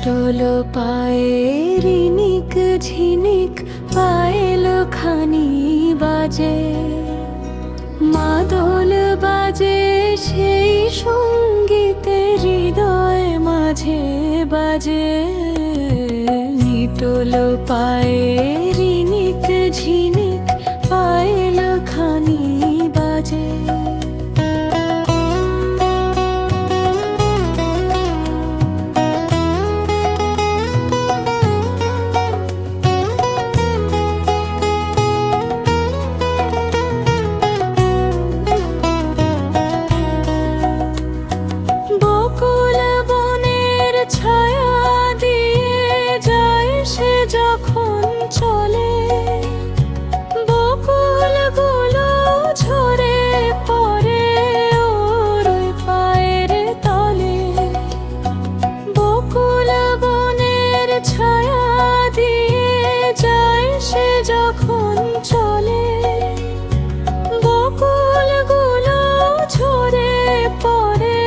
নিটোল পায়ে রিনিক ঝিনিক পায়েল খানি বাজে, মাদল বাজে সেই সঙ্গীতে হৃদয় মাঝে বাজে। নিটোল পায়ে রিনিক ঝিনিক পায়েল খানি বাজে। যখন চলে বকুলগুলো ঝরে পড়ে ওর পায়ের তলে, বকুল বনের ছায়া দিয়ে যায় সে যখন চলে, বকুলগুলো ঝরে পড়ে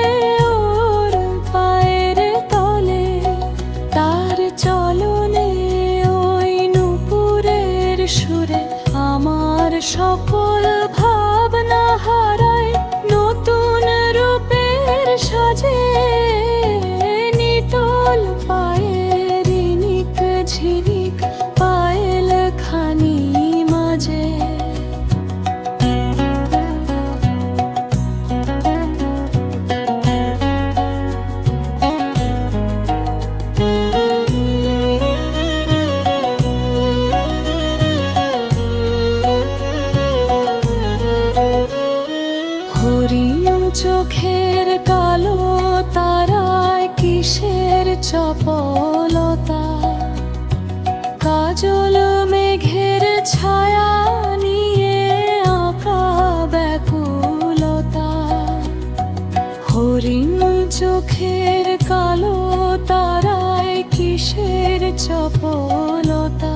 ওর পায়ের তলে। তার চলনে সুরে আমার সকল ভাবনা হারায় নতুন রূপের সাজে। নিটোল পায়ে রিনিক ঝিনিক পায়েল খানি মাঝে। হরিণ চোখের কালো তারায় কিসের চপলতা, কাজল মেঘের ছায়া নিয়ে আঁকা ব্যাকুলতা। হরিণ চোখের কালো তারায় কিসের চপলতা,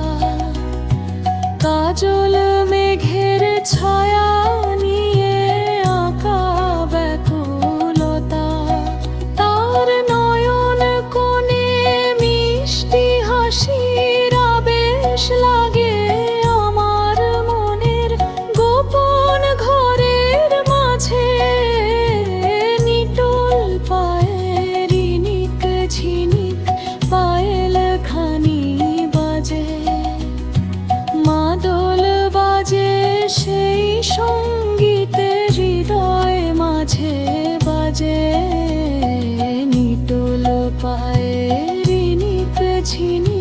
কাজল মেঘের ছায়া নিয়ে আঁকা ব্যাকুলতা। তার নয়ন কোণে মিষ্টি হাসির আবেশ লাগে আমার মনের গোপন ঘরের মাঝে। নিটোল পায়ে রিনিক ঝিনিক পায়েল খানি বাজে, মাদল বাজে সেই সঙ্গীতে হৃদয় মাঝে বাজে। নিটোল পায়ে রিনিক ঝিনিক